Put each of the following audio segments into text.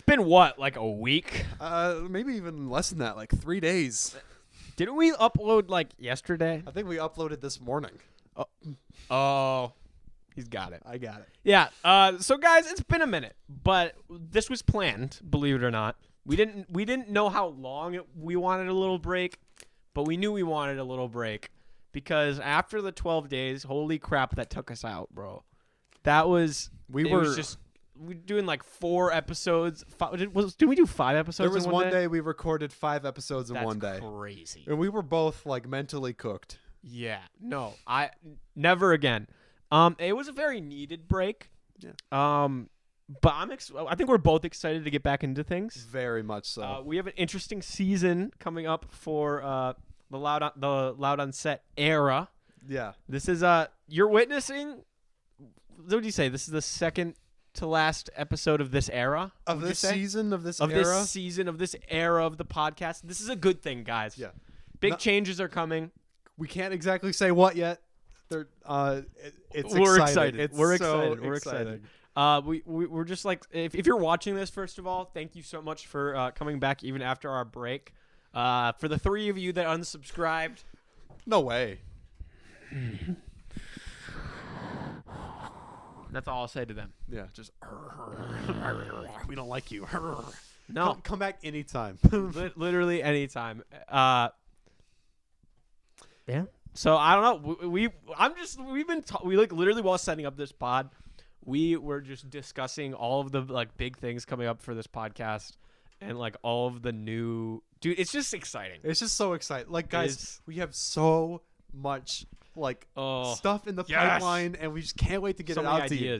been what, like a week? Maybe even less than that, like 3 days. Didn't we upload like yesterday? I think we uploaded this morning. Oh, he's got it. I got it. Yeah. So guys, it's been a minute, but this was planned. Believe it or not, we didn't know how long we wanted a little break, but we knew we wanted a little break because after the 12 days, holy crap, that took us out, bro. That was we were doing like 4 episodes. Did we do 5 episodes? There was in one day we recorded 5 episodes in That's one day. Crazy. And we were both like mentally cooked. Yeah. No, I never again. It was a very needed break. Yeah. But I think we're both excited to get back into things. Very much so. We have an interesting season coming up for the Loud on Set era. Yeah. This is you're witnessing. What do you say? This is the second to last episode of this era Of this season of this of era. this season of this era of the podcast. This is a good thing, guys. Yeah. Big changes are coming. We can't exactly say what yet. We're excited. It's We're so excited. We're excited. We're just like if you're watching this, first of all, thank you so much for coming back even after our break. For the 3 of you that unsubscribed, no way. That's all I'll say to them. Yeah, just we don't like you. No, come back anytime. Literally anytime. Yeah. So I don't know. We literally while setting up this pod, we were just discussing all of the like big things coming up for this podcast and like all of the new. Dude, it's just exciting. It's just so exciting. Like guys, we have so much like stuff in the pipeline, and we just can't wait to get it out to you.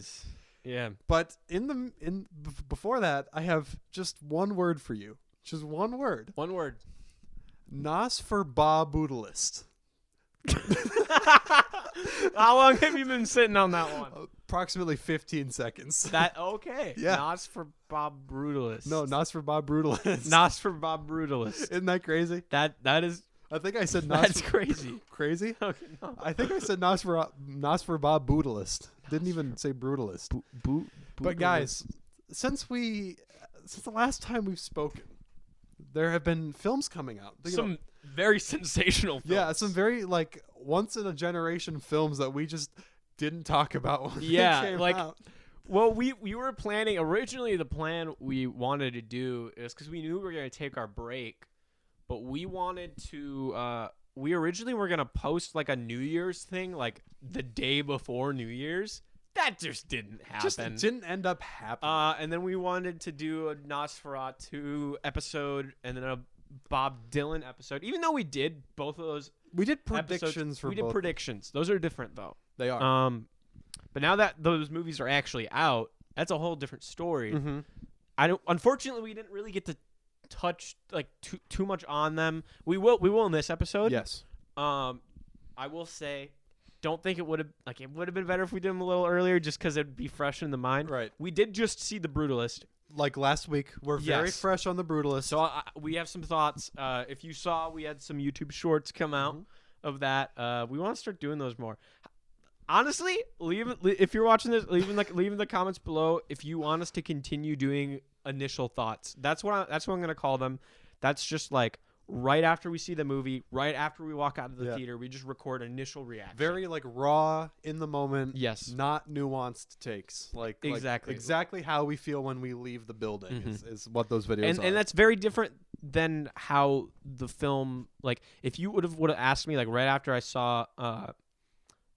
Yeah. But before that, I have just one word for you. Just one word. One word. Nosferatu. How long have you been sitting on that one? Approximately 15 seconds. That okay. Yeah. Nosferatu. No, Nosferatu. Nosferatu. Isn't that crazy? That is. I think I said That's crazy. Crazy? Okay, no. I think I said Nosferatu. Didn't even say Brutalist. But guys, since the last time we've spoken, there have been films coming out. Some very sensational films. Yeah, some very like once in a generation films that we just didn't talk about when they came out. Well, we were planning originally. The plan we wanted to do is because we knew we were going to take our break, but we wanted to. We originally were going to post like a New Year's thing, like the day before New Year's. That just didn't happen. Just didn't end up happening. And then we wanted to do a Nosferatu episode and then a Bob Dylan episode. Even though we did both of those, we did predictions for both. We did predictions. Those are different though. They are. But now that those movies are actually out, that's a whole different story. Mm-hmm. Unfortunately, we didn't really get to touch like too much on them. We will in this episode. Yes. I will say, don't think it would have been better if we did them a little earlier, just because it'd be fresh in the mind. Right. We did just see The Brutalist. Like last week, we're very fresh on The Brutalist. So we have some thoughts. If you saw, we had some YouTube shorts come out of that. We want to start doing those more. Honestly, if you're watching this, leave in the comments below if you want us to continue doing initial thoughts. That's what I'm going to call them. That's just like right after we see the movie, right after we walk out of the theater, we just record initial reaction. Very like raw in the moment. Yes. Not nuanced takes. Exactly how we feel when we leave the building is what those videos are. And that's very different than how the film, like if you would have asked me like right after I saw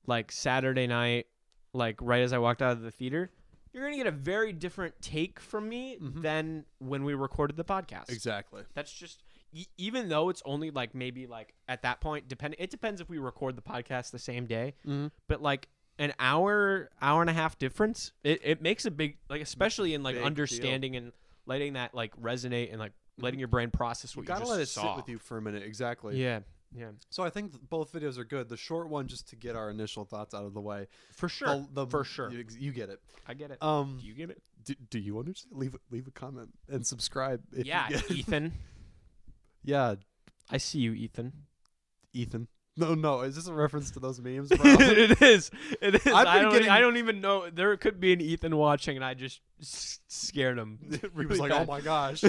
like Saturday night, like right as I walked out of the theater, you're going to get a very different take from me than when we recorded the podcast. Exactly. That's just, even though it's only like maybe like at that point, it depends if we record the podcast the same day, but like an hour and a half difference, it makes a big, like especially in like big understanding deal. And letting that like resonate and like letting your brain process what you just saw. You gotta let it sit with you for a minute. Exactly. Yeah. Yeah. So I think both videos are good. The short one, just to get our initial thoughts out of the way. For sure. For sure. You get it. I get it. Do you get it? Do you understand? Leave a comment and subscribe. If yeah, you get Ethan. Yeah. I see you, Ethan. Ethan. No. Is this a reference to those memes, bro? It is. I don't even know. There could be an Ethan watching, and I just scared him. He was like, "Oh my gosh."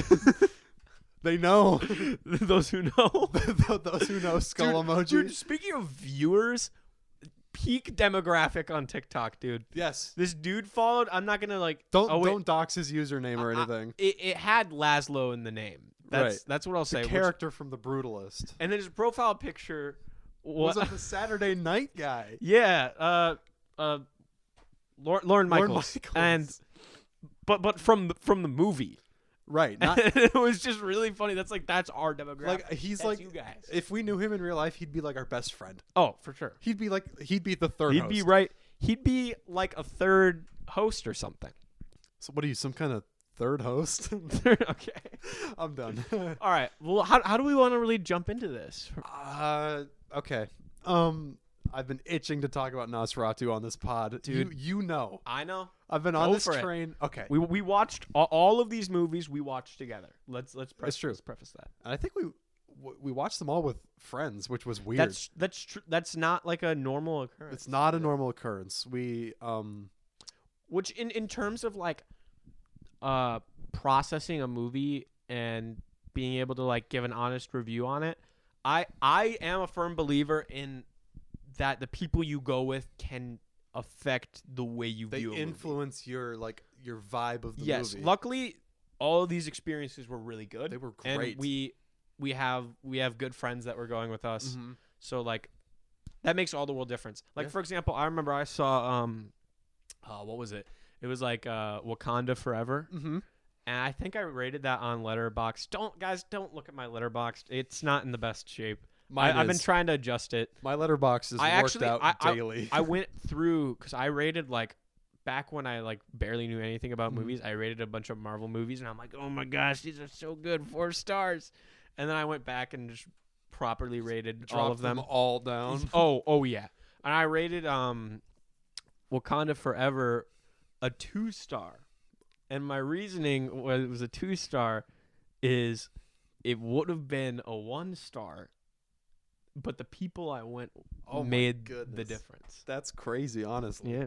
They know. Those who know. Those who know skull emoji. Dude, speaking of viewers, peak demographic on TikTok, dude. Yes. This dude followed. I'm not gonna like. Don't dox his username or anything. It had Laszlo in the name. That's what I'll say. The character from the Brutalist. And then his profile picture was it the Saturday Night guy? Yeah. Lorne Michaels. And but from the movie. Right. It was just really funny. That's our demographic. Like he's like, you guys. If we knew him in real life, he'd be like our best friend. Oh, for sure. He'd be the third. He'd be right. He'd be like a third host or something. So what are you, some kind of third host? Okay, I'm done. All right. Well, how do we want to really jump into this? Okay. I've been itching to talk about Nosferatu on this pod. Dude, you know. I know. I've been on this train. Okay. We watched all of these movies we watched together. Let's That's true. Let's preface that. And I think we watched them all with friends, which was weird. That's true. That's not like a normal occurrence. It's not a normal occurrence. We which in terms of like processing a movie and being able to like give an honest review on it, I am a firm believer in that the people you go with can affect the way you view a movie. They influence your vibe of the movie. Yes. Luckily, all of these experiences were really good. They were great. And we have good friends that were going with us. Mm-hmm. So like that makes all the world difference. Like for example, I remember I saw what was it? It was like Wakanda Forever. Mm-hmm. And I think I rated that on Letterboxd. Don't look at my Letterboxd. It's not in the best shape. I've been trying to adjust it. My Letterboxd is worked out daily. I went through because I rated like back when I like barely knew anything about movies. I rated a bunch of Marvel movies, and I'm like, oh my gosh, these are so good, 4 stars. And then I went back and just properly rated all of them all down. Oh yeah, and I rated Wakanda Forever a 2-star, and my reasoning was a 2-star is it would have been a 1-star. But the people I went made the difference. That's crazy, honestly. Yeah,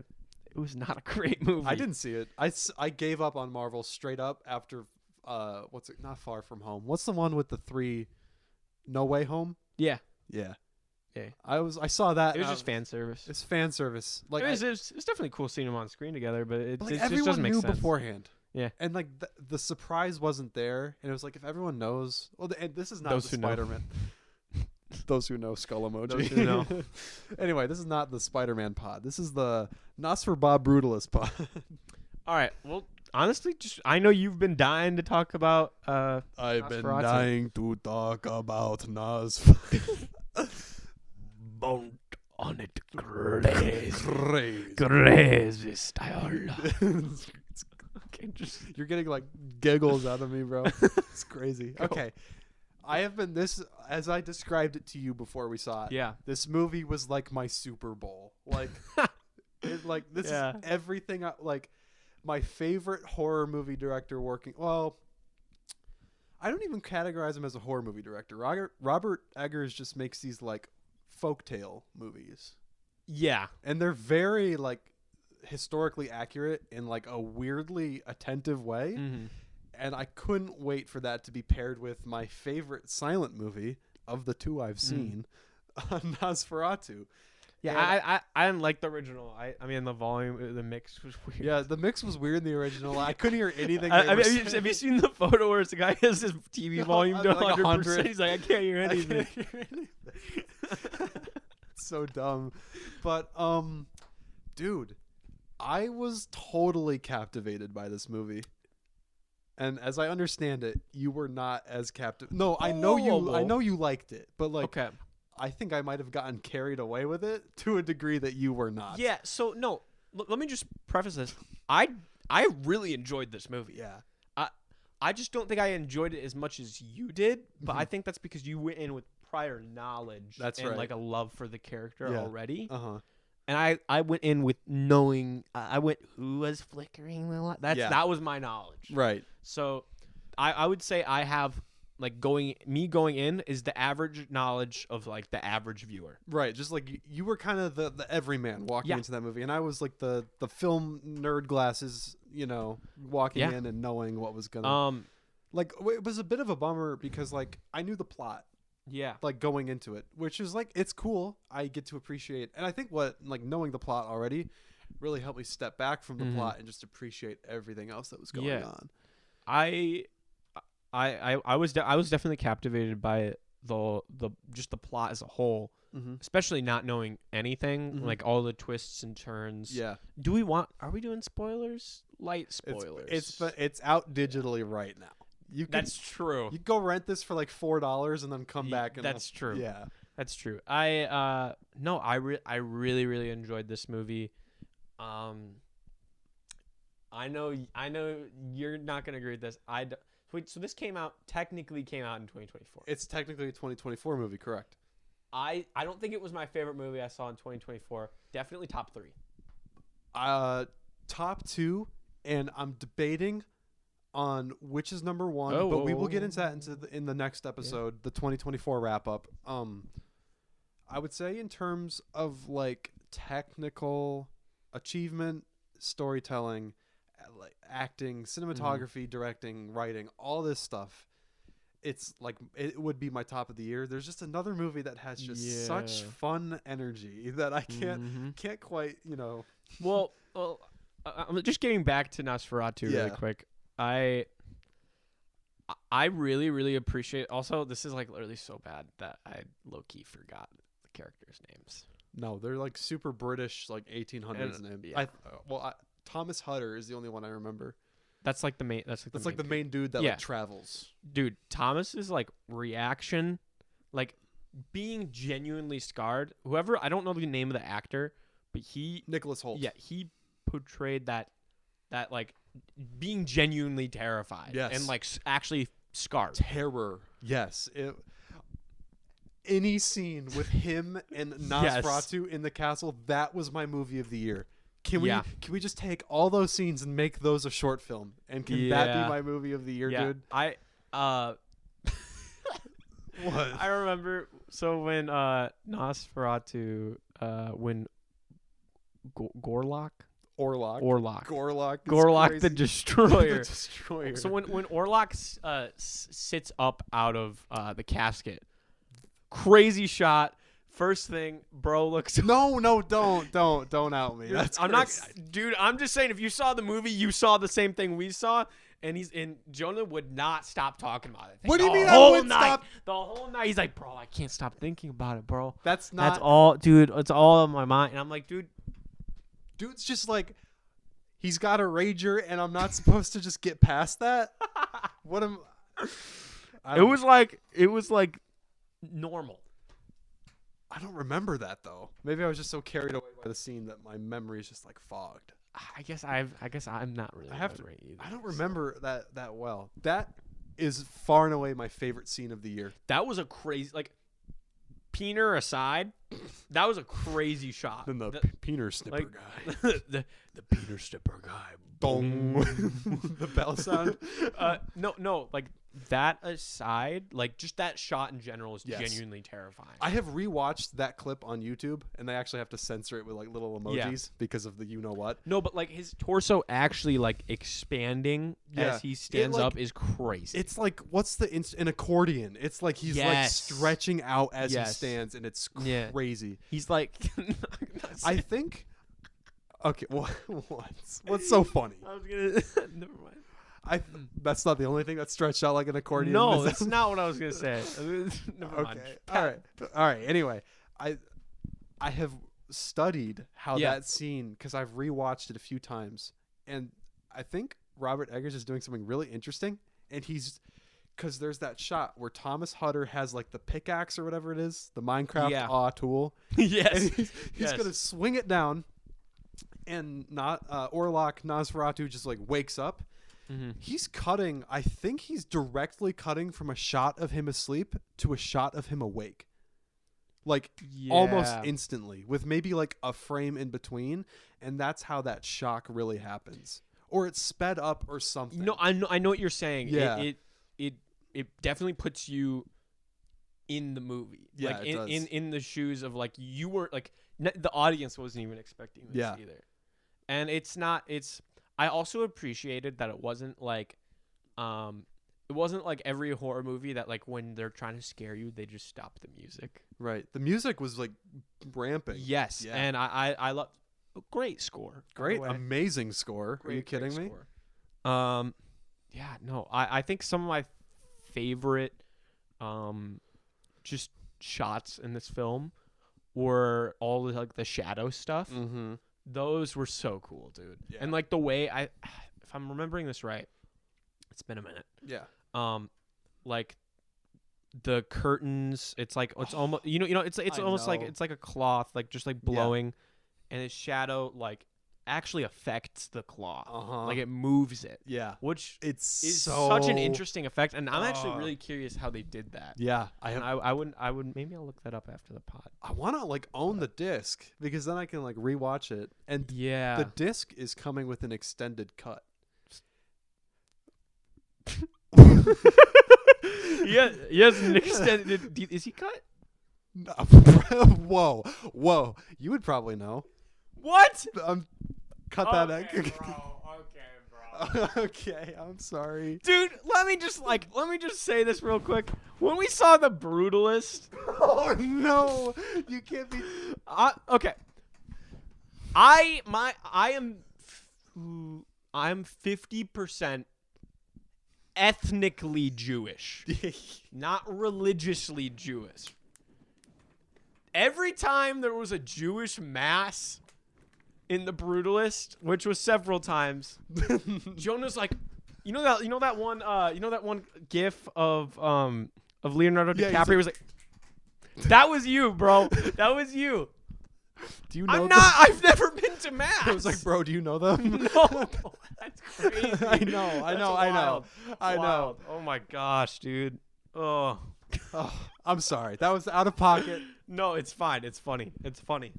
it was not a great movie. I didn't see it. I gave up on Marvel straight up after what's it? Not Far From Home. What's the one with the 3? No Way Home. Yeah. I saw that. It was just fan service. It's fan service. Like it was definitely cool seeing them on screen together, but it like just doesn't make sense. Everyone knew beforehand. Yeah. And like the surprise wasn't there, and it was like if everyone knows. Well, and this is not Those the Spider-Man. Those who know skull emoji. Those who know. Anyway, this is not the Spider-Man pod. This is the Nosferatu Brutalist pod. All right. Well, honestly, I know you've been dying to talk about I've been Nosferatu. dying to talk about Nosferatu. Bound on it Crazy style. Okay, you're getting like giggles out of me, bro. It's crazy. Okay. I have been as I described it to you before we saw it. Yeah. This movie was like my Super Bowl. Like, this is everything. Like, my favorite horror movie director working. Well, I don't even categorize him as a horror movie director. Robert Eggers just makes these like folktale movies. Yeah, and they're very like historically accurate in like a weirdly attentive way. Mm-hmm. And I couldn't wait for that to be paired with my favorite silent movie of the 2 I've seen, Nosferatu. Yeah, I didn't like the original. I mean, the mix was weird. Yeah, the mix was weird in the original. I couldn't hear anything. Have you seen the photo where the guy has his TV volume to like 100%? He's like, I can't hear anything. It's so dumb. But, dude, I was totally captivated by this movie. And as I understand it, you were not as captive. No, I know you liked it, but like, okay. I think I might have gotten carried away with it to a degree that you were not. Yeah. So no, let me just preface this. I really enjoyed this movie. Yeah. I just don't think I enjoyed it as much as you did, but I think that's because you went in with prior knowledge. That's and right. like a love for the character already. Uh-huh. And I went in with knowing who was flickering the light. That was my knowledge. Right. So I would say I have going in is the average knowledge of like the average viewer. Right, just like you were kind of the everyman walking into that movie, and I was like the film nerd glasses, walking in and knowing what was gonna. Like it was a bit of a bummer because like I knew the plot. Yeah. Like going into it, which is like it's cool. I get to appreciate, and I think what like knowing the plot already really helped me step back from the plot and just appreciate everything else that was going on. I was definitely captivated by the just the plot as a whole, especially not knowing anything, like all the twists and turns. Yeah. Are we doing spoilers? Light spoilers. It's out digitally right now. That's true. You go rent this for like $4 and then come back. And that's true. Yeah, that's true. I really really enjoyed this movie. I know you're not gonna agree with this. Wait, so this technically came out in 2024. It's technically a 2024 movie, correct? I don't think it was my favorite movie I saw in 2024. Definitely top 3. Top 2, and I'm debating on which is number 1, but we will get into that in the next episode, the 2024 wrap up. I would say in terms of like technical achievement, storytelling, like acting, cinematography, directing, writing, all this stuff, it's like it would be my top of the year. There's just another movie that has just such fun energy that I can't quite, Well, I'm just getting back to Nosferatu really quick. I really really appreciate. Also, this is like literally so bad that I low key forgot the characters' names. No, they're like super British, like 1800s names. Yeah. Thomas Hutter is the only one I remember. That's like the main. That's the main dude that like travels. Dude, Thomas's like reaction, like being genuinely scarred. Whoever, I don't know the name of the actor, but Nicholas Hoult. Yeah, he portrayed that like being genuinely terrified. Yes. And like actually scarred. Terror. Yes. Any scene with him and Nosferatu in the castle, that was my movie of the year. Can we just take all those scenes and make those a short film? And can that be my movie of the year, dude? What? I remember when Nosferatu when Gorlock the Destroyer. So when Orlok sits up out of the casket, crazy shot. First thing, bro looks. No, don't out me. That's I'm not, dude. I'm just saying, if you saw the movie, you saw the same thing we saw, and Jonah would not stop talking about it. What do you mean? I would stop the whole night? He's like, bro, I can't stop thinking about it, bro. That's all, dude. It's all on my mind, and I'm like, dude's just like, he's got a rager, and I'm not supposed to just get past that. It was like normal. I don't remember that though. Maybe I was just so carried away by the scene that my memory is just like fogged. I guess I'm not really. I don't remember that well. That is far and away my favorite scene of the year. That was a crazy, like, peener aside, that was a crazy shot. Then the peener snipper guy. the peener snipper guy. Boom. The bell sound. No, like that aside, like just that shot in general is genuinely terrifying. I have rewatched that clip on YouTube, and they actually have to censor it with like little emojis because of the you know what. No, but like his torso actually like expanding as he stands up is crazy. It's like what's an accordion? It's like he's like stretching out as he stands, and it's crazy. He's like, I think. Okay, what's so funny? I was gonna never mind. That's not the only thing that's stretched out like an accordion. No, that's not what I was gonna say. Never mind. All right. Anyway, I have studied how that scene, because I've rewatched it a few times, and I think Robert Eggers is doing something really interesting, and because there's that shot where Thomas Hutter has like the pickaxe or whatever it is, the Minecraft tool. Yes, and he's gonna swing it down, and Orlok Nosferatu just like wakes up. Mm-hmm. He's cutting. I think he's directly cutting from a shot of him asleep to a shot of him awake, like almost instantly, with maybe like a frame in between, and that's how that shock really happens, or it's sped up or something. No, I know what you're saying. Yeah, it definitely puts you in the movie. Yeah, like it does. in the shoes of like you were like the audience wasn't even expecting this either. And I also appreciated that it wasn't like every horror movie that like when they're trying to scare you they just stop the music. Right. The music was like ramping. Yes. Yeah. And I love great score. Great, amazing score. Are you kidding me? Score. Yeah, no. I think some of my favorite just shots in this film were all the, like the shadow stuff. Mm-hmm. Those were so cool, dude. Yeah. And like the way if I'm remembering this right, it's been a minute. Yeah. Like the curtains, it's like it's almost it's almost like it's like a cloth, like just like blowing, and its shadow like actually affects the cloth. Like it moves it. Yeah. Which is such an interesting effect, and I'm actually really curious how they did that. Yeah. I wouldn't maybe I'll look that up after the pod. I want to like own the disc because then I can like rewatch it. And the disc is coming with an extended cut. Yeah, yes, an extended. Is he cut? No. Whoa! You would probably know. What? Cut that. Okay, bro. Okay, I'm sorry, dude. Let me just say this real quick. When we saw The Brutalist, oh no, you can't be. Okay. I am 50% ethnically Jewish, not religiously Jewish. Every time there was a Jewish mass in The Brutalist, which was several times, Jonah's like, you know that one gif of Leonardo DiCaprio was like, that was you, bro. That was you. Do you know? I've never been to mass. I was like, bro, do you know them? No, that's crazy. I know. Oh my gosh, dude. Oh, I'm sorry. That was out of pocket. No, it's fine. It's funny.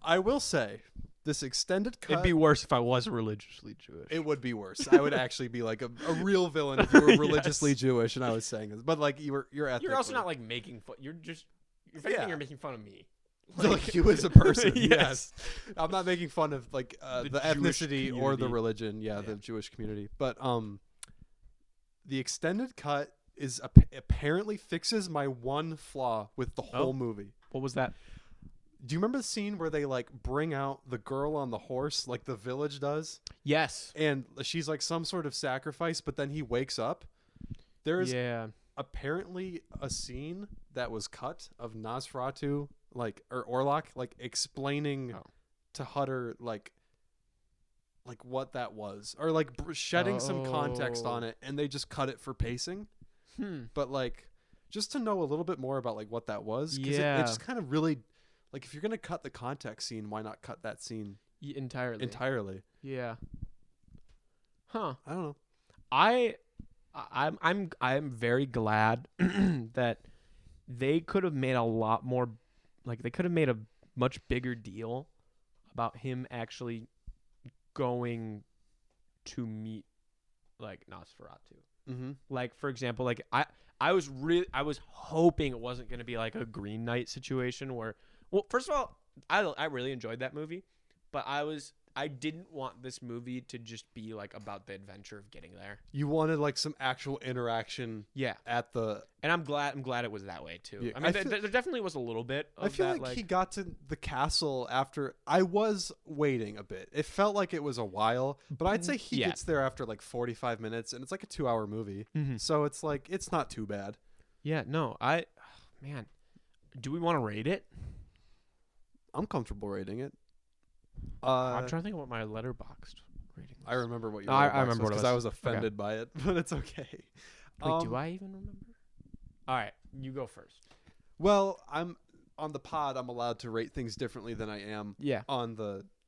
I will say, this extended cut. It'd be worse if I was religiously Jewish. It would be worse. I would actually be like a real villain if you were religiously Jewish and I was saying this. But like you're ethnically. You're also not like making fun. You're you're making fun of me. Like you as a person. Yes. I'm not making fun of like the ethnicity or the religion. Yeah, the Jewish community. But the extended cut is apparently fixes my one flaw with the whole movie. What was that? Do you remember the scene where they like bring out the girl on the horse like the village does? Yes. And she's like some sort of sacrifice, but then he wakes up. There's apparently a scene that was cut of Nosferatu like or Orlok like explaining to Hutter like what that was or like shedding some context on it, and they just cut it for pacing. But like just to know a little bit more about like what that was, because it just kind of really like if you're gonna cut the context scene, why not cut that scene entirely? Yeah. Huh. I don't know. I'm very glad that they could have made a lot more, like they could have made a much bigger deal about him actually going to meet like Nosferatu. Mm-hmm. Like for example, like I was hoping it wasn't going to be like a Green Knight situation where, well, first of all, I really enjoyed that movie, but I didn't want this movie to just be like about the adventure of getting there. You wanted like some actual interaction. Yeah. At the, and I'm glad it was that way too. Yeah, I mean, there definitely was a little bit of I feel that, like he got to the castle after I was waiting a bit. It felt like it was a while, but I'd say he gets there after like 45 minutes, and it's like a 2-hour movie. Mm-hmm. So it's like it's not too bad. Yeah, no. Man, do we want to rate it? I'm comfortable rating it. I'm trying to think of what my Letterboxd rating was. I remember what your I remember because I was offended by it, but it's okay. Wait, do I even remember? All right, you go first. Well, I'm on the pod. I'm allowed to rate things differently than I am on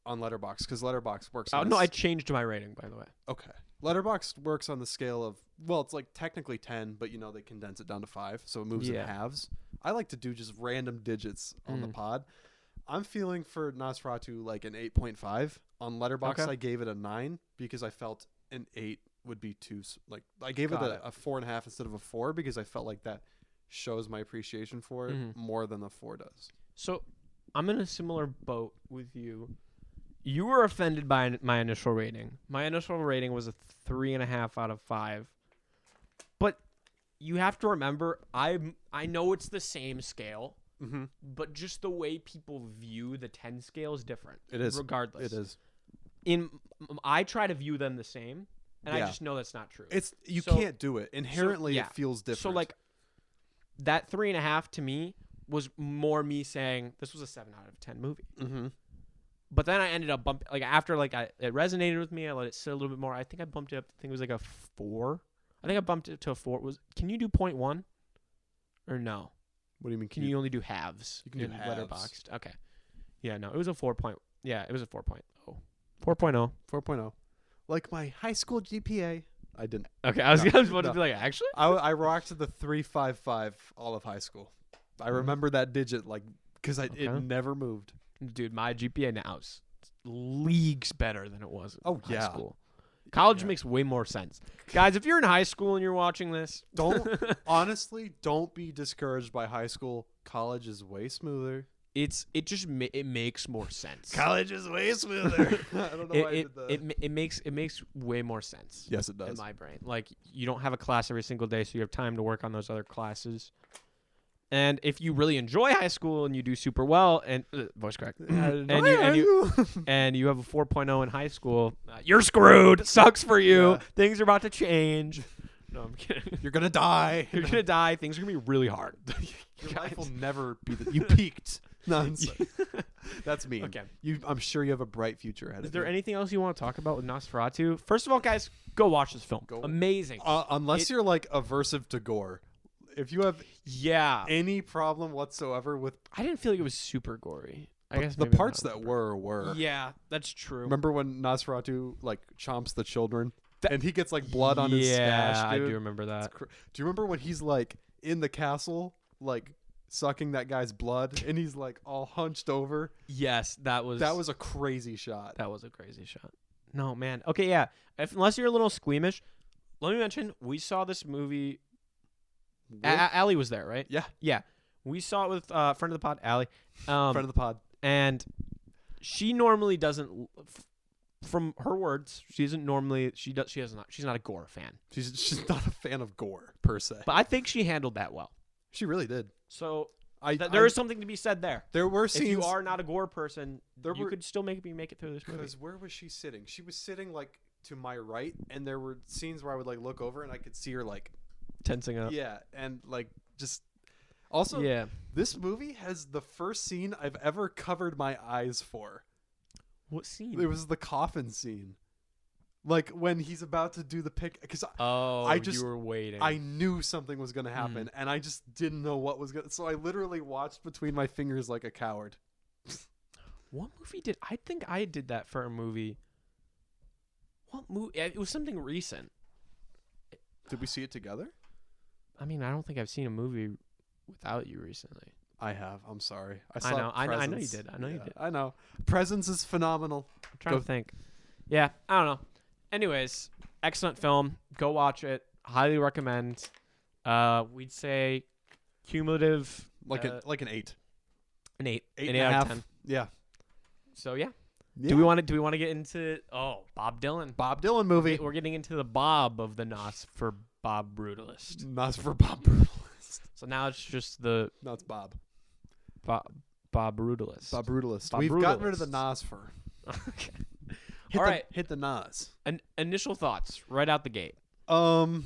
Letterboxd because Letterboxd works. Oh no, I changed my rating, by the way. Okay, Letterboxd works on the scale of, well, it's like technically 10, but they condense it down to 5, so it moves in halves. I like to do just random digits on the pod. I'm feeling for Nosferatu like an 8.5. On Letterboxd, I gave it a 9 because I felt an 8 would be too like I gave it a 4.5 instead of a 4 because I felt like that shows my appreciation for it more than the 4 does. So I'm in a similar boat with you. You were offended by my initial rating. My initial rating was a 3.5 out of 5. But you have to remember, I know it's the same scale, but just the way people view the 10 scale is different. It is. Regardless. It is. I try to view them the same, and I just know that's not true. You can't do it. Inherently, it feels different. So, like, that 3.5 to me was more me saying this was a 7 out of 10 movie. But then I ended up bumping, like, after, like, it resonated with me. I let it sit a little bit more. I think I bumped it up. I think it was like a 4. I think I bumped it to a 4. Can you do 0.1 or no? What do you mean? Can you only do halves? You can do halves. Letterboxd. Okay. Yeah, no, it was a 4 point. Yeah, it was a 4.0. 4.0. 4.0. Like my high school GPA. I didn't. Okay, I was about to be like, actually? I rocked the 3.55 all of high school. I remember that digit, like, because it never moved. Dude, my GPA now is leagues better than it was in high school. College makes way more sense. Guys, if you're in high school and you're watching this, honestly, don't be discouraged by high school. College is way smoother. It makes more sense. College is way smoother. I don't know why I did that. It makes way more sense. Yes, it does. In my brain. Like, you don't have a class every single day, so you have time to work on those other classes. And if you really enjoy high school and you do super well, and voice crack, and you have a 4.0 in high school, you're screwed. Sucks for you. Yeah. Things are about to change. No, I'm kidding. You're gonna die. You're gonna die. Things are gonna be really hard. Your life will never be. You peaked. Nonsense. That's me. Okay. I'm sure you have a bright future ahead of you. Is there anything else you want to talk about with Nosferatu? First of all, guys, go watch this film. Amazing. Unless you're like aversive to gore. If you have any problem whatsoever with, I didn't feel like it was super gory. I guess the parts that were. Yeah, that's true. Remember when Nosferatu like chomps the children and he gets like blood on his stash? Yeah, I do remember that. Do you remember when he's like in the castle, like sucking that guy's blood, and he's like all hunched over? Yes, that was a crazy shot. That was a crazy shot. No, man. Okay, yeah. Unless you're a little squeamish, let me mention we saw this movie. Allie was there, right? Yeah. We saw it with friend of the pod, Allie. Friend of the pod. And she normally doesn't, from her words, she's not a gore fan. She's not a fan of gore per se. But I think she handled that well. She really did. So there is something to be said there. There were scenes. If you are not a gore person, you could still make it through this movie. Because where was she sitting? She was sitting like to my right, and there were scenes where I would like look over and I could see her like tensing up. Yeah, and like just also this movie has the first scene I've ever covered my eyes for. What scene? It was the coffin scene. Like when he's about to do the pick, because you were waiting. I knew something was going to happen, and I just didn't know what was going to. So I literally watched between my fingers like a coward. What movie did I think I did that for a movie? What movie? It was something recent. Did we see it together? I mean, I don't think I've seen a movie without you recently. I have. I'm sorry. I know you did. You did. I know. Presence is phenomenal. I'm trying to think. Yeah, I don't know. Anyways, excellent film. Go watch it. Highly recommend. We'd say cumulative like an 8. An 8. 8 an 8 out of 10. Yeah. So yeah. Do we want to get into Bob Dylan? Bob Dylan movie. We're getting into the Bob of the Nos for Bob Brutalist. Nos for Bob Brutalist. So now it's just No, it's Bob. Bob Brutalist. Bob Brutalist. Bob We've Brutalist. gotten rid of the Nos for. Okay. All right. Hit the Nos. Initial thoughts right out the gate. That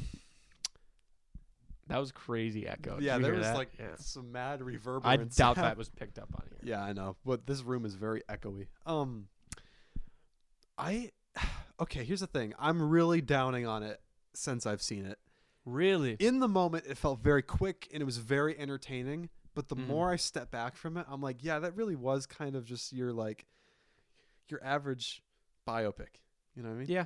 was crazy echo. Yeah, there was some mad reverberance. I doubt that was picked up on here. Yeah, I know. But this room is very echoey. Okay, here's the thing. I'm really downing on it since I've seen it. Really? In the moment, it felt very quick and it was very entertaining. But the more I step back from it, I'm like, yeah, that really was kind of just your average biopic. You know what I mean? Yeah.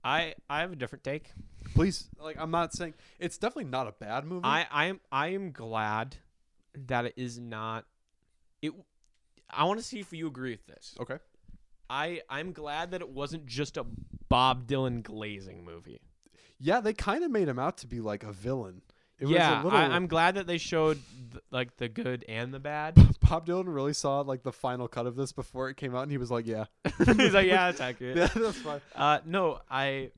I have a different take. Please. I'm not saying it's definitely not a bad movie. I am glad that it is not it. I want to see if you agree with this. Okay. I'm glad that it wasn't just a Bob Dylan glazing movie. Yeah, they kind of made him out to be like a villain. It was Yeah, a little... I'm glad that they showed like the good and the bad. Bob Dylan really saw like the final cut of this before it came out, and he was like, "Yeah." He's like, "Yeah, that's accurate." Yeah, that's fine. No, I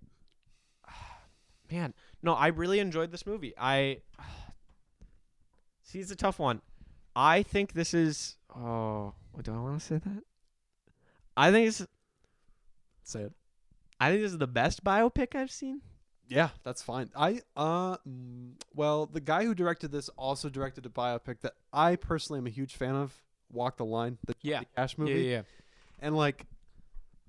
really enjoyed this movie. See, it's a tough one. I think this is. Oh, do I want to say that? I think it's. Say it. I think this is the best biopic I've seen. Yeah, that's fine. Well, the guy who directed this also directed a biopic that I personally am a huge fan of, Walk the Line, the Johnny Cash movie. Yeah. And like,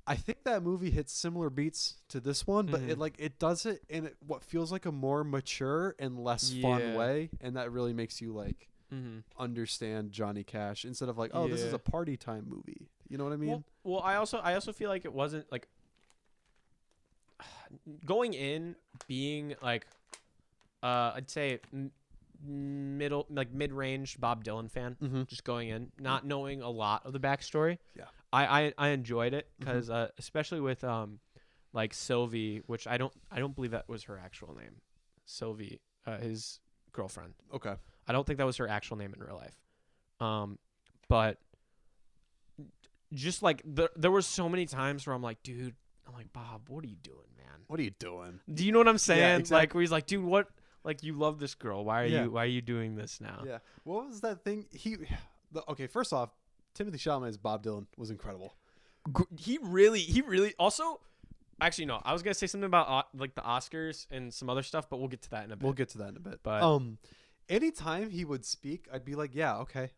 I think that movie hits similar beats to this one, but it does it in what feels like a more mature and less fun way, and that really makes you like understand Johnny Cash instead of like, oh, this is a party time movie. You know what I mean? Well, I also feel like it wasn't like going in being like I'd say mid-range Bob Dylan fan, just going in not knowing a lot of the backstory. Yeah, I enjoyed it because especially with like Sylvie, which I don't believe that was her actual name, Sylvie, his girlfriend. Okay, I don't think that was her actual name in real life. But just like there were so many times where I'm like, dude, I'm like, Bob, what are you doing, man? What are you doing? Do you know what I'm saying? Yeah, exactly. Like where he's like, dude, what? Like, you love this girl. Why are you doing this now? Yeah. What was that thing? Okay, first off, Timothy Chalamet's Bob Dylan was incredible. He really also. Actually, no. I was gonna say something about like the Oscars and some other stuff, but we'll get to that in a bit. We'll get to that in a bit. But anytime he would speak, I'd be like, yeah, okay.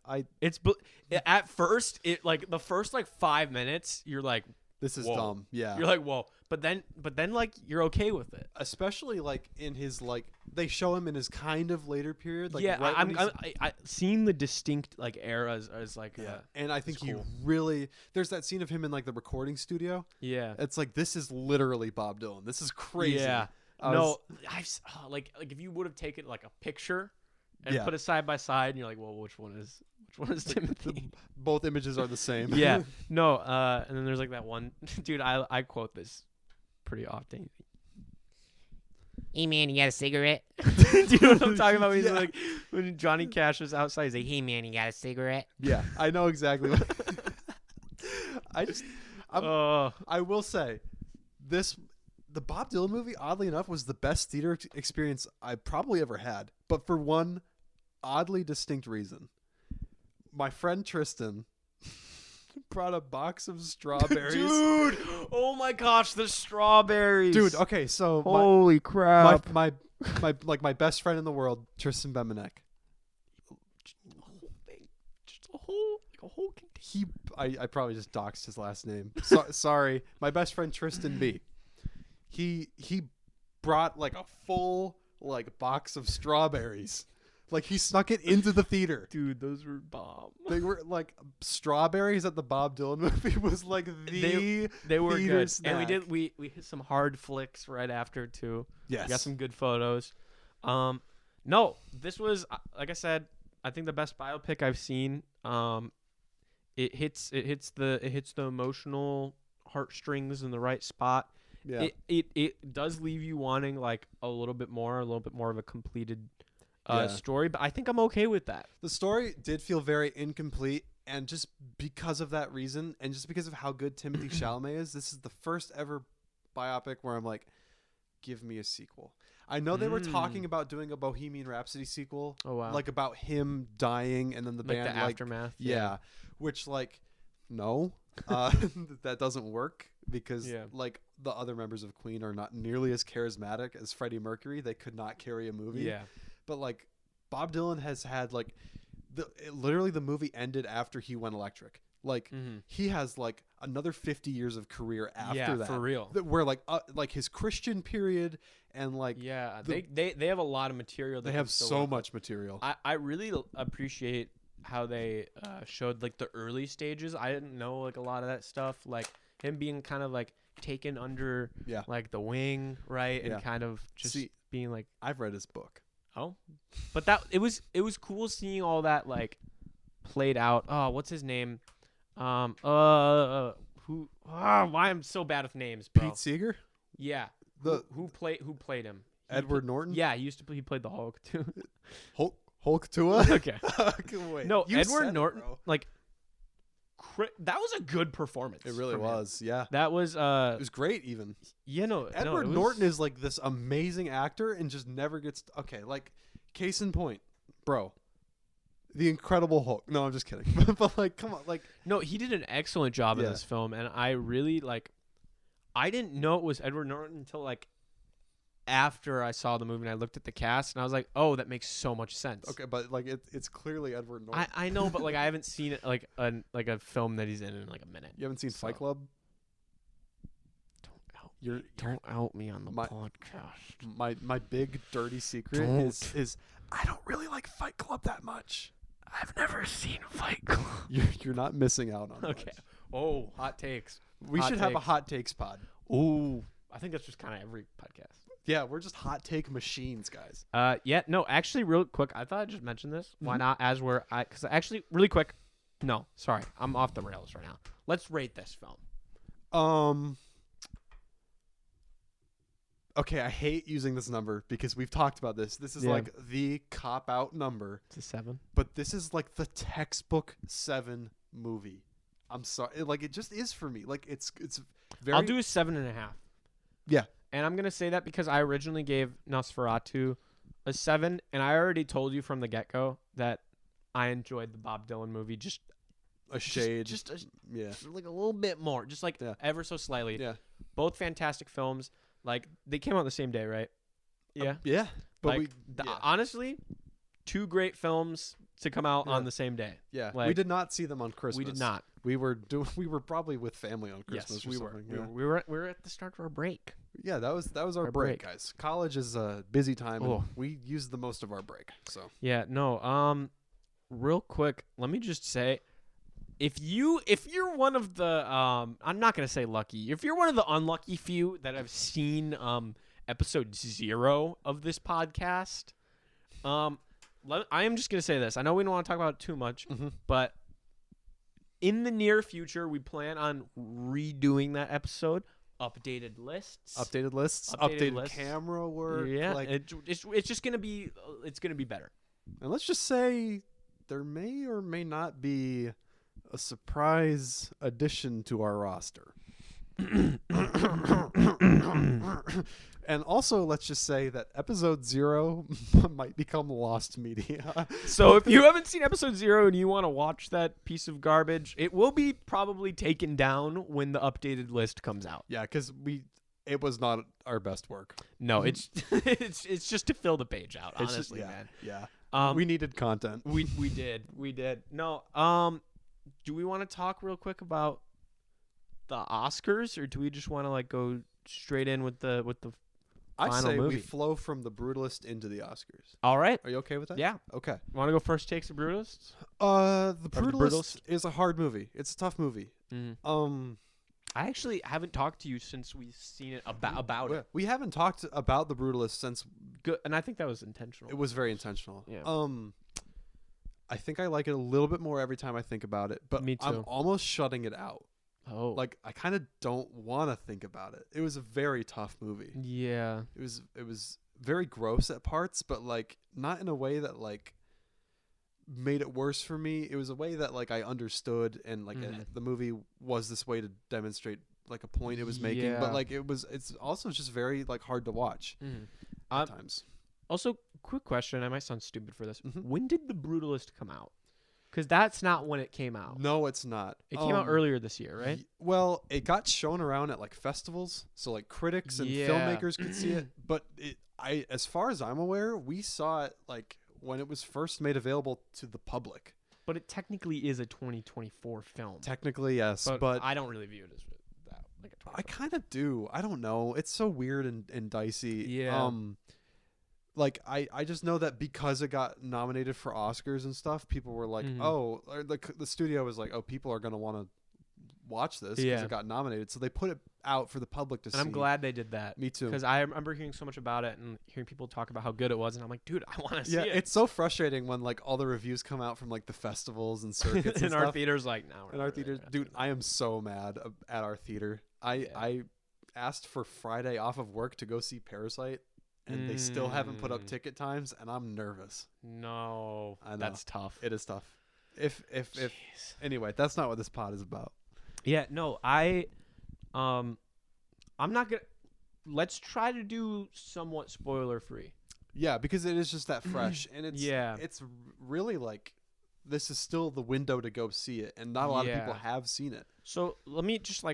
At first, like the first like 5 minutes, you're like, this is whoa. dumb. Yeah. You're like, whoa. But then like you're okay with it. Especially like in his like they show him in his kind of later period. Like yeah, right I seeing the distinct like eras as like and I think cool. he really there's that scene of him in like the recording studio. Yeah. It's like this is literally Bob Dylan. This is crazy. Yeah. Like if you would have taken like a picture and put it side by side and you're like, well, which one is Timothy? Both images are the same. Yeah. No, and then there's like that one dude, I quote this pretty often. Hey man, you got a cigarette? Do you know what I'm talking about? He's like when Johnny Cash was outside, he's like, hey man, you got a cigarette? Yeah, I know exactly what I will say the Bob Dylan movie, oddly enough, was the best theater experience I probably ever had, but for one oddly distinct reason. My friend Tristan brought a box of strawberries. Dude! Oh my gosh, the strawberries. Dude, okay, so holy crap. My best friend in the world, Tristan Bemenek. Just a whole I probably just doxed his last name. Sorry. My best friend Tristan B. He brought like a full like box of strawberries. Like he snuck it into the theater. Dude, those were bomb. They were like strawberries at the Bob Dylan movie was like they were good. Snack. And we hit some hard flicks right after too. Yes. We got some good photos. No, this was like I said, I think the best biopic I've seen. It hits the emotional heartstrings in the right spot. Yeah. It does leave you wanting like a little bit more of a completed story, but I think I'm okay with that. The story did feel very incomplete, and just because of that reason, and just because of how good Timothy Chalamet is, this is the first ever biopic where I'm like, give me a sequel. I know they were talking about doing a Bohemian Rhapsody sequel. Oh wow! Like about him dying, and then the band the aftermath. Yeah, which like no, that doesn't work because like the other members of Queen are not nearly as charismatic as Freddie Mercury. They could not carry a movie. Yeah. But like Bob Dylan has had like literally the movie ended after he went electric. Like he has like another 50 years of career after that. For real. Where like his Christian period and like they have a lot of material. They have so much material. I really appreciate how they showed like the early stages. I didn't know like a lot of that stuff. Like him being kind of like taken under like the wing, right? And kind of just being like, I've read his book. Oh, but it was cool seeing all that like played out. Oh, what's his name? Why I'm so bad with names, bro. Pete Seeger? Yeah. The Who played him? Edward Norton. Yeah, he played the Hulk too. Hulk Tua. Okay. Wait, No, you Edward said Norton. It, bro. Like, that was a good performance. It really from him. was. Yeah. That was It was great. Even. Edward Norton is like this amazing actor and just never gets. Okay, like case in point, bro. The Incredible Hulk. No, I'm just kidding. But like, come on, like. No, he did an excellent job in this film, and I really like. I didn't know it was Edward Norton until like after I saw the movie and I looked at the cast and I was like, oh, that makes so much sense. Okay, but like it's clearly Edward Norton. I know, but like I haven't seen it like a film that he's in like a minute. You haven't seen Fight Club? Don't out me on the podcast. My big dirty secret is I don't really like Fight Club that much. I've never seen Fight Club. You're not missing out on okay. much. Oh, hot takes. We should have a hot takes pod. Ooh, I think that's just kind of every podcast. Yeah, we're just hot take machines, guys. Yeah, no, actually, real quick, I thought I'd just mention this. Mm-hmm. Why not? Because actually, really quick. No, sorry, I'm off the rails right now. Let's rate this film. Okay, I hate using this number because we've talked about this. This is like the cop-out number. It's a 7. But this is like the textbook 7 movie. I'm sorry. Like, it just is for me. Like, it's very... I'll do a 7.5. Yeah. And I'm going to say that because I originally gave Nosferatu a 7, and I already told you from the get-go that I enjoyed the Bob Dylan movie just a shade. Just like a little bit more. Just like ever so slightly. Yeah. Both fantastic films. Like, they came out the same day, right? Yeah. Yeah. But like, honestly, 2 great films to come out on the same day. Yeah. Like, we did not see them on Christmas. We did not. We were probably with family on Christmas. Yes, we were. Yeah. We were at the start of our break. Yeah, that was our break, guys. College is a busy time, and we used the most of our break. So yeah, no. Real quick, let me just say, if you're one of the I'm not gonna say lucky. If you're one of the unlucky few that have seen episode 0 of this podcast, I am just gonna say this. I know we don't want to talk about it too much, but in the near future, we plan on redoing that episode. Updated lists, updated camera work. Yeah, like, it's just gonna be better. And let's just say there may or may not be a surprise addition to our roster. And also, let's just say that episode 0 might become lost media. So if you haven't seen episode 0 and you want to watch that piece of garbage, it will be probably taken down when the updated list comes out. Yeah, because it was not our best work. No, it's just to fill the page out, honestly, man. Yeah. We needed content. We did. No, do we want to talk real quick about the Oscars, or do we just want to like go straight in with the I final say movie? We flow from the Brutalist into the Oscars. All right. Are you okay with that? Yeah. Okay. Want to go first takes of Brutalist? The Brutalist is a hard movie. It's a tough movie. I actually haven't talked to you since we've seen it about it. We haven't talked about the Brutalist since. Good, and I think that was intentional. It was very intentional. Yeah. I think I like it a little bit more every time I think about it, but Me too. I'm almost shutting it out. Oh. Like, I kind of don't want to think about it. It was a very tough movie. Yeah. It was very gross at parts, but like not in a way that like made it worse for me. It was a way that like I understood, and like the movie was this way to demonstrate like a point it was making, but like it's also just very like hard to watch at times. Also, quick question. I might sound stupid for this. When did The Brutalist come out? Because that's not when it came out. No, it's not. It came out earlier this year, right? Well, it got shown around at like festivals, so like critics and filmmakers could see it. But as far as I'm aware, we saw it like when it was first made available to the public. But it technically is a 2024 film. Technically, yes, but I don't really view it as that. Like a I kind of do. I don't know. It's so weird and dicey. Yeah. Like, I just know that because it got nominated for Oscars and stuff, people were like, oh, or the studio was like, oh, people are going to want to watch this because it got nominated. So they put it out for the public to see. And I'm glad they did that. Me too. Because I remember hearing so much about it and hearing people talk about how good it was. And I'm like, dude, I want to see it. Yeah, it's so frustrating when like all the reviews come out from like the festivals and circuits and our theater's like, no. In our theater, dude, I am so mad at our theater. I asked for Friday off of work to go see Parasite, and they still haven't put up ticket times, and I'm nervous. No, I know. that's tough. It is tough. If anyway, that's not what this pod is about. Yeah, no, I'm not gonna. Let's try to do somewhat spoiler free. Yeah, because it is just that fresh, and it's really like this is still the window to go see it, and not a lot of people have seen it. So let me just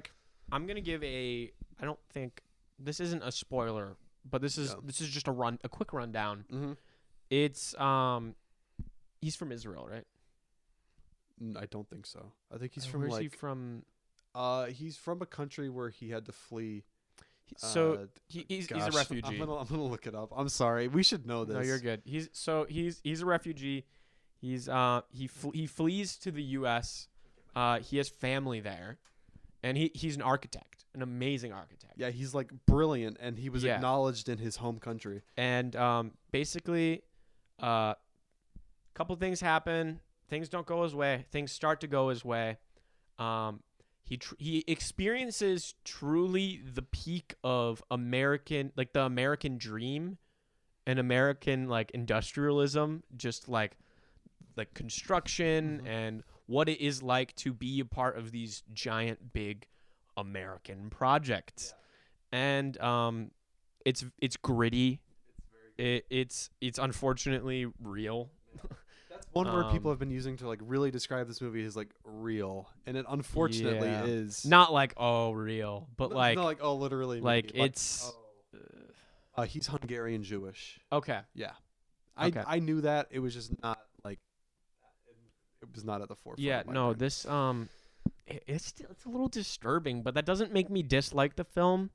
I'm gonna give I don't think this isn't a spoiler, but this is just a quick rundown. Mm-hmm. It's he's from Israel, right? I don't think so. I think he's from Where's he from? He's from a country where he had to flee. So he's a refugee. I'm gonna look it up. I'm sorry. We should know this. No, you're good. He's a refugee. He flees to the U.S. He has family there, and he's an architect, an amazing architect. Yeah, he's like brilliant, and he was acknowledged in his home country. And basically, a couple things happen. Things don't go his way. Things start to go his way. He experiences truly the peak of the American dream and American industrialism, just like construction and what it is like to be a part of these giant big American projects. And it's gritty. It's unfortunately real. That's one word people have been using to really describe this movie is real, and it unfortunately is not real, but not literally it's. He's Hungarian Jewish. Okay. Yeah, Okay. I knew that. It was just not it was not at the forefront. Yeah. Of my No. brain. This it's a little disturbing, but that doesn't make me dislike the film.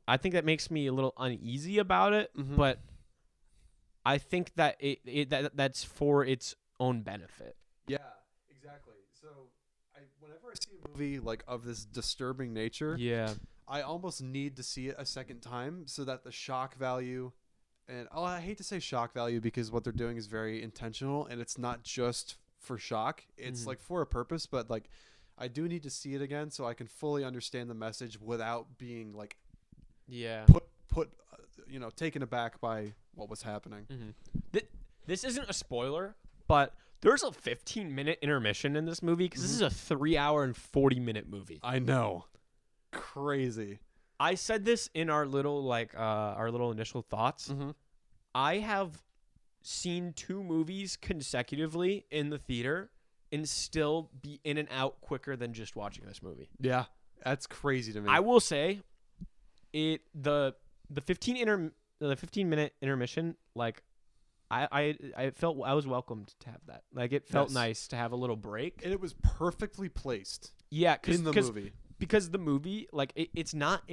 I think that makes me a little uneasy about it, but I think that that's for its own benefit. Yeah, exactly. So, whenever I see a movie of this disturbing nature, I almost need to see it a second time so that the shock value, and I hate to say shock value because what they're doing is very intentional, and it's not just for shock. It's for a purpose, but I do need to see it again so I can fully understand the message without being put taken aback by what was happening. This isn't a spoiler, but there's a 15-minute intermission in this movie because this is a 3-hour and 40-minute movie. I know, crazy. I said this in our little initial thoughts. I have seen 2 movies consecutively in the theater and still be in and out quicker than just watching this movie. Yeah, that's crazy to me. I will say, the 15-minute intermission, I felt I was welcomed to have that. It felt nice to have a little break, and it was perfectly placed. Yeah, in the movie. Because the movie, it's not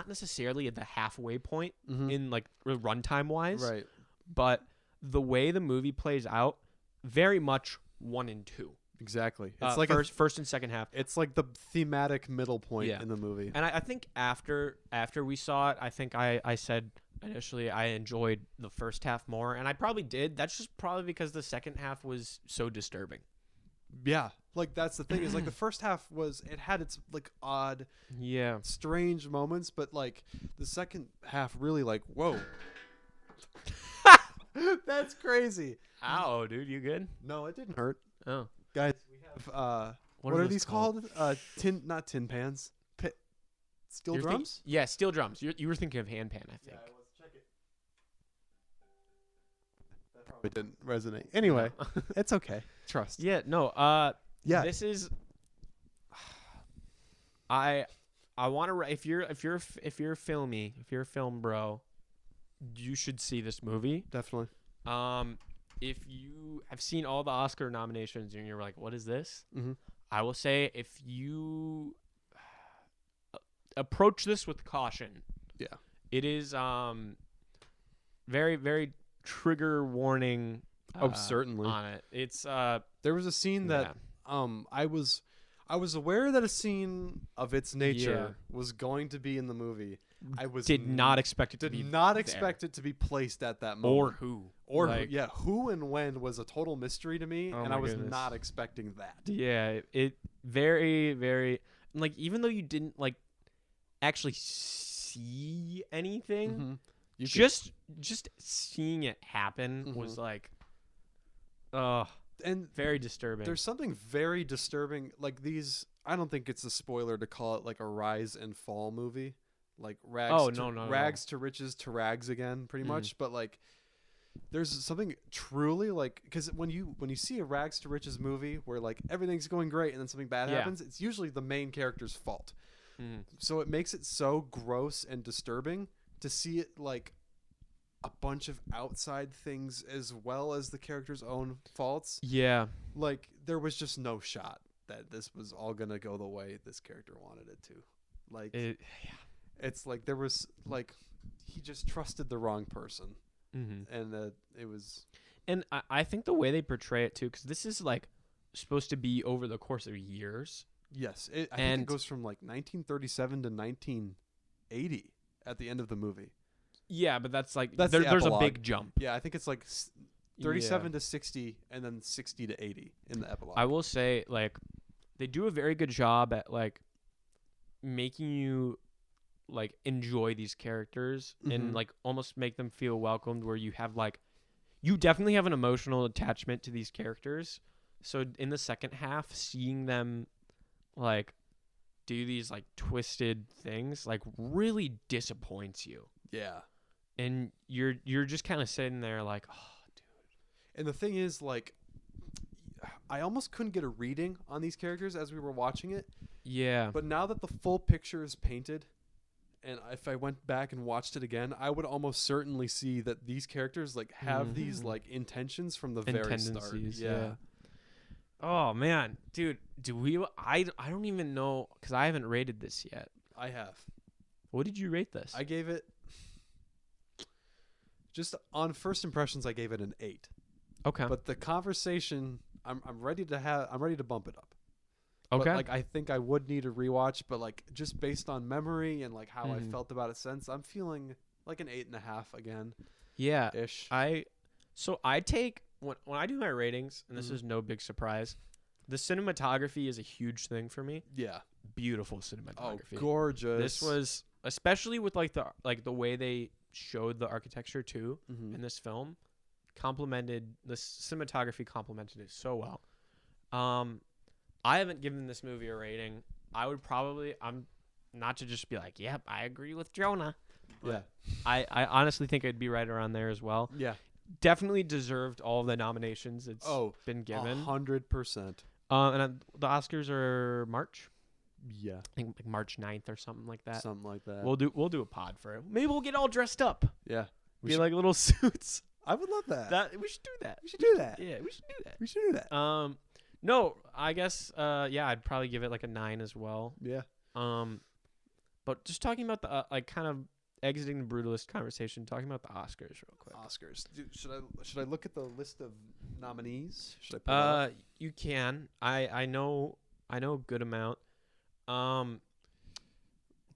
necessarily at the halfway point in runtime wise, right? But the way the movie plays out, very much 1 and 2. Exactly. It's first and second half. It's the thematic middle point in the movie. And I think after we saw it, I think I said initially I enjoyed the first half more, and I probably did. That's just probably because the second half was so disturbing. Yeah. That's the thing is the first half it had its odd, strange moments, but the second half really whoa. That's crazy. Ow, dude, you good? No, it didn't hurt. Oh. Guys, we have what are these called? Not tin pans. Steel drums? Steel drums. You were thinking of handpan, I think. Yeah, let's check it. That probably didn't resonate. Anyway, it's okay. Trust. Yeah, no. Yeah. This is I want to if you're a film bro, you should see this movie. Definitely. If you have seen all the Oscar nominations and you're like, what is this? I will say if you approach this with caution. Yeah. It is very, very trigger warning. Certainly. On it. It's there was a scene that I was aware that a scene of its nature was going to be in the movie. I did not expect it to be expect it to be placed at that moment. Who and when was a total mystery to me, and I was not expecting that. Yeah, it very, very even though you didn't actually see anything. Mm-hmm. Just seeing it happen was like, and very disturbing. There's something very disturbing, like these. I don't think it's a spoiler to call it like a rise and fall movie, like rags to riches to rags again, pretty much. But like, there's something truly like, because when you see a rags to riches movie where like everything's going great and then something bad happens, it's usually the main character's fault. So it makes it so gross and disturbing to see it like a bunch of outside things as well as the character's own faults. Yeah. Like there was just no shot that this was all gonna go the way this character wanted it to. Like it's like there was like he just trusted the wrong person. And it was. And I think the way they portray it too, because this is like supposed to be over the course of years. Yes, I think it goes from like 1937 to 1980 at the end of the movie. Yeah, but that's there's a big jump. Yeah, I think it's like 37 to 60 and then 60 to 80 in the epilogue. I will say, like, they do a very good job at like making you like enjoy these characters and like almost make them feel welcomed, where you have like you definitely have an emotional attachment to these characters. So in the second half, seeing them like do these like twisted things like really disappoints you. Yeah. And you're just kind of sitting there like, oh, dude. And the thing is, like, I almost couldn't get a reading on these characters as we were watching it. Yeah. But now that the full picture is painted, and if I went back and watched it again, I would almost certainly see that these characters like have these like intentions from the very start. Yeah. Oh man, dude, I don't even know, because I haven't rated this yet. I have. What did you rate this? I gave it, just on first impressions, I gave it an 8. Okay. But the conversation, I'm ready to bump it up. Okay. But, like, I think I would need a rewatch, but like just based on memory and like how I felt about it since, I'm feeling like an 8.5 again. Yeah. Ish. I take when I do my ratings, and this is no big surprise, the cinematography is a huge thing for me. Yeah. Beautiful cinematography. Oh, gorgeous. This was, especially with like the way they showed the architecture too in this film, the cinematography complemented it so well. I haven't given this movie a rating. I'm not to just be like, yep, I agree with Jonah. Yeah. I honestly think I'd be right around there as well. Yeah. Definitely deserved all of the nominations it's been given. 100%. And the Oscars are March. Yeah. I think like March 9th or something like that. Something like that. We'll do a pod for it. Maybe we'll get all dressed up. Yeah. Be like little suits. I would love that. We should do that. We should do that. Yeah, we should do that. We should do that. No, I guess I'd probably give it like a 9 as well. Yeah. But just talking about the like kind of exiting the Brutalist conversation, talking about the Oscars real quick. Oscars. Dude, should I look at the list of nominees? Should I pull it up? You can. I know a good amount.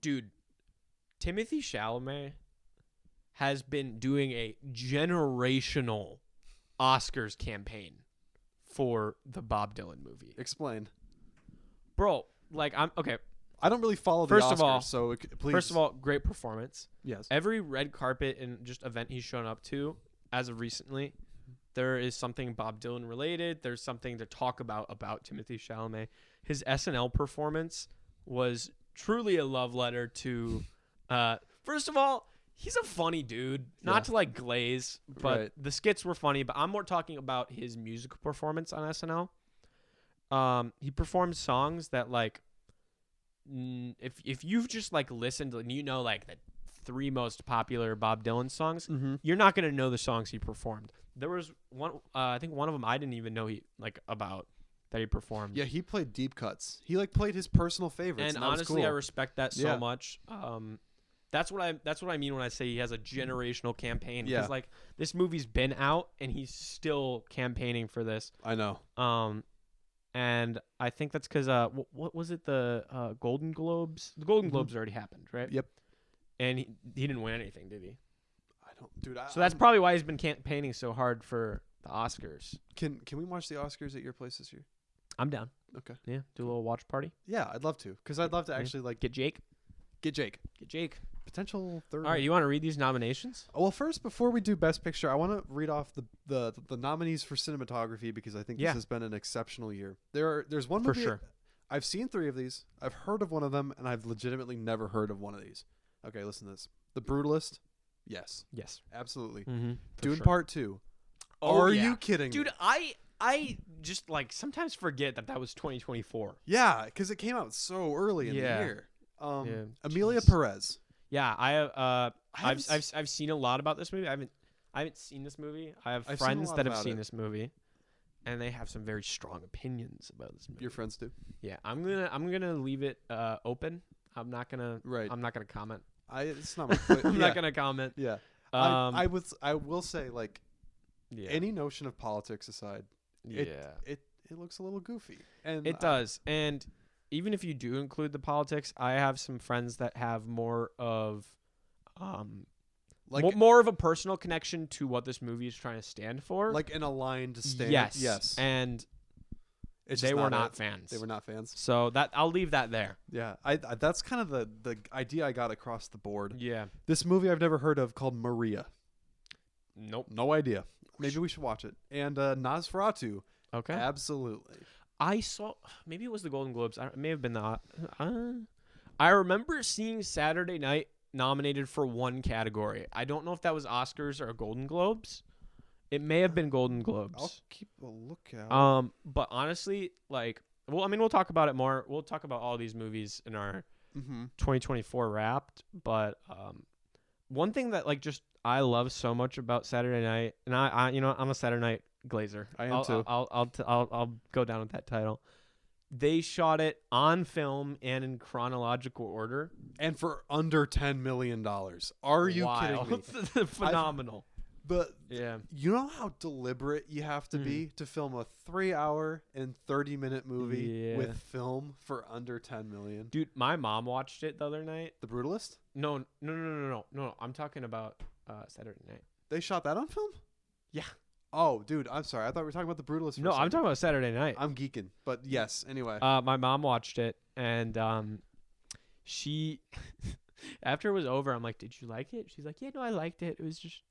Dude, Timothée Chalamet has been doing a generational Oscars campaign for the Bob Dylan movie. Explain. Bro, like I'm okay. I don't really follow the Oscars, so please. First of all, great performance. Yes. Every red carpet and just event he's shown up to, as of recently, there is something Bob Dylan related. There's something to talk about Timothée Chalamet. His SNL performance was truly a love letter to. First of all, he's a funny dude. Not to like glaze, but the skits were funny. But I'm more talking about his musical performance on SNL. He performed songs that like. If you've just like listened and you know like the 3 most popular Bob Dylan songs, you're not gonna know the songs he performed. There was one, I think one of them I didn't even know he performed. Yeah, he played deep cuts. He like played his personal favorites, and that honestly, was cool. I respect that so much. That's what I mean when I say he has a generational campaign. Because like this movie's been out and he's still campaigning for this. I know. And I think that's because what was it, the Golden Globes? The Golden Globes already happened, right? Yep. And he didn't win anything, did he? I don't, dude. So that's probably why he's been campaigning so hard for the Oscars. Can we watch the Oscars at your place this year? I'm down. Okay. Yeah, do a little watch party. Yeah, I'd love to, because I'd love to actually like get Jake. Get Jake. Get Jake. Potential third. All right, you want to read these nominations? Well, first, before we do Best Picture, I want to read off the nominees for cinematography because I think this has been an exceptional year. There's one movie. For sure. I've seen 3 of these. I've heard of one of them, and I've legitimately never heard of one of these. Okay, listen to this. The Brutalist. Yes. Absolutely. Mm-hmm, Dune Part 2. Oh, Are you kidding dude, me? I just like sometimes forget that was 2024. Yeah, because it came out so early in the year. Amelia Jeez. Perez. Yeah, I've seen a lot about this movie. I haven't seen this movie. I've friends that have seen this movie, and they have some very strong opinions about this movie. Your friends do? Yeah, I'm gonna leave it open. I'm not gonna comment. It's not my I'm not gonna comment. Yeah. I will say, like, any notion of politics aside, it looks a little goofy. And it does. And even if you do include the politics, I have some friends that have more of more of a personal connection to what this movie is trying to stand for. Like an aligned stand. Yes. And they were not fans. They were not fans. So that I'll leave that there. Yeah. I that's kind of the idea I got across the board. Yeah. This movie I've never heard of called Maria. Nope. No idea. Maybe we should watch it. And Nosferatu. Okay. Absolutely. I saw, maybe it was the Golden Globes. It may have been I remember seeing Saturday Night nominated for one category. I don't know if that was Oscars or Golden Globes. It may have been Golden Globes. I'll keep a lookout. But honestly, like, well, I mean, we'll talk about it more. We'll talk about all these movies in our 2024 Wrapped. But one thing that, like, just I love so much about Saturday Night, and I'm a Saturday Night glazer. I am too. I'll go down with that title. They shot it on film and in chronological order, and for under $10 million. Are you kidding me? Phenomenal. But you know how deliberate you have to be to film a 3-hour and 30-minute movie with film for under $10 million? Dude, my mom watched it the other night. The Brutalist? No. I'm talking about Saturday Night. They shot that on film? Yeah. Oh, dude, I'm sorry. I thought we were talking about The Brutalist. No, I'm talking about Saturday Night. I'm geeking, but yes. Anyway, my mom watched it, and she, after it was over, I'm like, "Did you like it?" She's like, "Yeah, no, I liked it. It was just,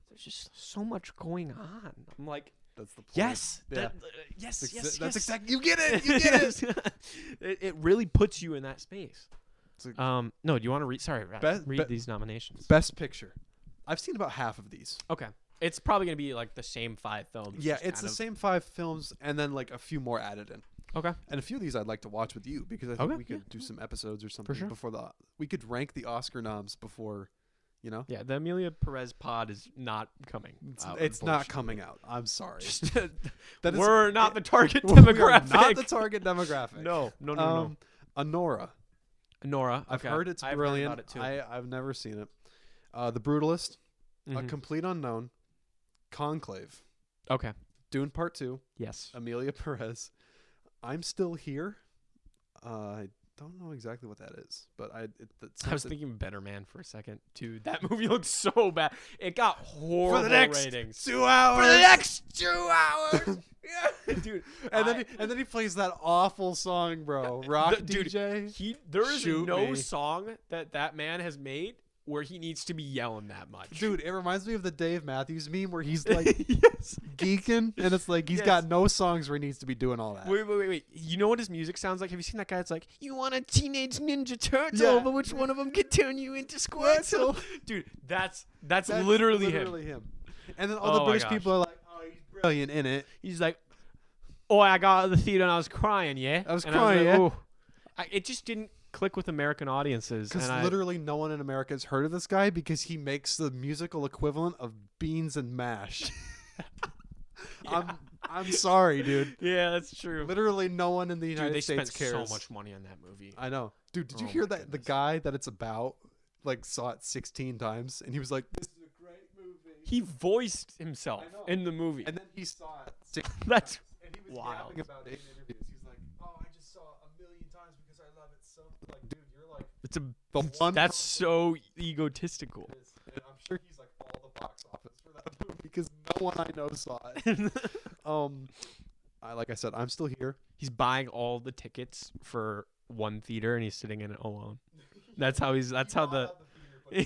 there's just so much going on." I'm like, "That's the point." Yes, yeah. yes. That's exactly. You get it. You get it. It really puts you in that space. No, do you want to read? Sorry, read these nominations. Best Picture. I've seen about half of these. Okay. It's probably going to be like the same 5 films. Yeah, it's the same 5 films and then like a few more added in. Okay. And a few of these I'd like to watch with you because I think we could do some episodes or something before we could rank the Oscar noms before, you know? Yeah, the Amelia Perez pod is not coming out. It's not coming out. I'm sorry. We're not the target demographic. Not the target demographic. No. Anora. I've heard it's brilliant. Heard about it too. I've never seen it. The Brutalist. A Complete Unknown. Conclave. Okay. Dune Part 2. Yes. Amelia Perez. I'm Still Here. I don't know exactly what that is, but I was thinking Better Man for a second. Dude, that movie looks so bad. It got horrible for the next ratings. 2 hours. For the next 2 hours. Dude, and then he plays that awful song, bro. Rock DJ. Dude, there is no song that man has made where he needs to be yelling that much. Dude, it reminds me of the Dave Matthews meme where he's like geeking, and it's like he's got no songs where he needs to be doing all that. Wait. You know what his music sounds like? Have you seen that guy? It's like, you want a Teenage Ninja Turtle, but which one of them could turn you into Squirtle? Dude, that's literally him. And then all the British people are like, oh, he's brilliant in it. He's like, oh, I got out of the theater and I was crying, yeah? I was crying, yeah. It just didn't click with American audiences. Because literally no one in America has heard of this guy because he makes the musical equivalent of beans and mash. I'm sorry, dude. Yeah, that's true. Literally no one in the United States cares. They spent so much money on that movie. I know. Dude, did you hear that the guy that it's about like saw it 16 times and he was like, this is a great movie. He voiced himself in the movie. And then he saw it 16 That's times. And he was wild. yapping about it in interviews. He's like, oh, I just saw it 1,000,000 times because I love it so much. Like, dude, you're like that's so egotistical. And I'm sure he's like all the box office for that movie because no one I know saw it. Like I said, I'm Still Here. He's buying all the tickets for one theater and he's sitting in it alone. That's how he's. That's how the. Yeah.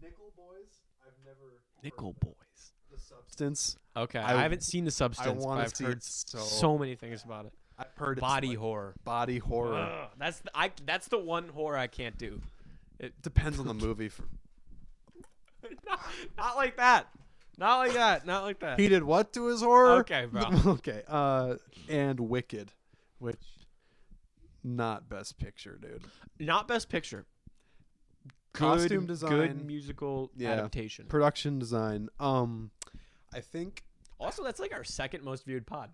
Nickel Boys. I've never. Nickel Boys. The Substance. Okay, I haven't seen The Substance, but I've heard so many things about it. I've heard body horror. Body horror. Ugh, that's the one horror I can't do. It depends on the movie. Not like that. Not like that. Not like that. He did what to his horror? Okay, bro. Okay. And Wicked, which not Best Picture, dude. Not Best Picture. Costume design, good musical adaptation, production design. I think. Also, that's like our second most viewed pod.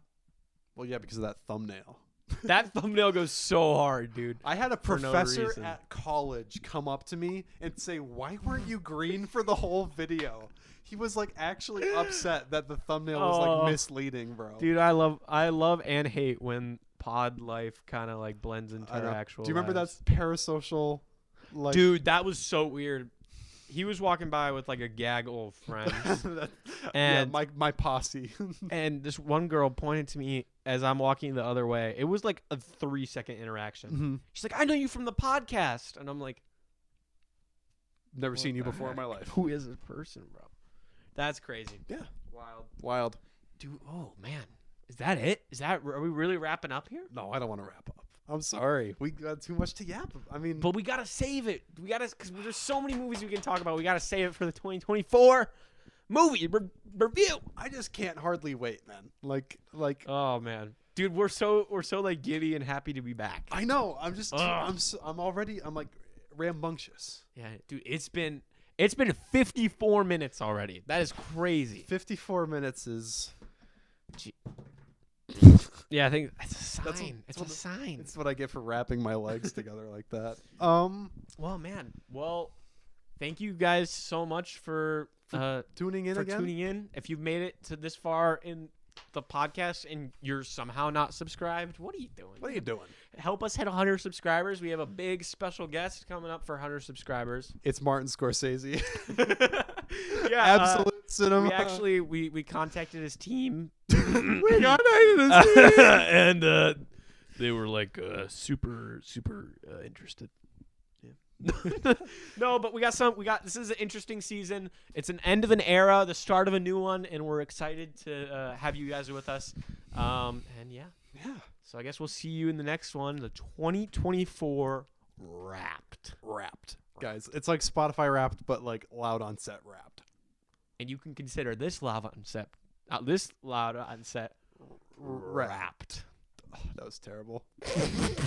Well, yeah, because of that thumbnail. That thumbnail goes so hard, dude. I had a professor at college come up to me and say, "Why weren't you green for the whole video?" He was like actually upset that the thumbnail was like misleading, bro. Dude, I love and hate when pod life kind of like blends into our actual. Do you remember lives. that parasocial? Like, dude, that was so weird. He was walking by with like a gaggle of friends, and my posse. And this one girl pointed to me as I'm walking the other way. It was like a 3-second interaction. Mm-hmm. She's like, "I know you from the podcast," and I'm like, "Never seen you before in my life. Who is this person, bro?" That's crazy. Yeah, wild, dude. Oh man, is that it? Are we really wrapping up here? No, I don't want to wrap up. I'm sorry. We got too much to yap. I mean, but we gotta save it. We gotta, because there's so many movies we can talk about. We gotta save it for the 2024 movie review. I just can't hardly wait, man. Like. Oh man, dude, we're so like giddy and happy to be back. I know. I'm just. I'm like rambunctious. Yeah, dude. It's been 54 minutes already. That is crazy. 54 minutes is. Yeah, I think it's a sign. It's a sign. It's what I get for wrapping my legs together like that. Well, man. Well, thank you guys so much for tuning in again. Tuning in. If you've made it to this far in the podcast and you're somehow not subscribed, what are you doing? What are you doing? Help us hit 100 subscribers. We have a big special guest coming up for 100 subscribers. It's Martin Scorsese. Yeah, Absolute cinema. We actually we contacted his team. We contacted his team, and they were like super interested. Yeah. No, but we got this is an interesting season. It's an end of an era, the start of a new one, and we're excited to have you guys with us. And yeah. So I guess we'll see you in the next one, the 2024 Wrapped. Guys, it's like Spotify Wrapped, but like loud on set Wrapped. And you can consider this loud on set Wrapped. Oh, that was terrible.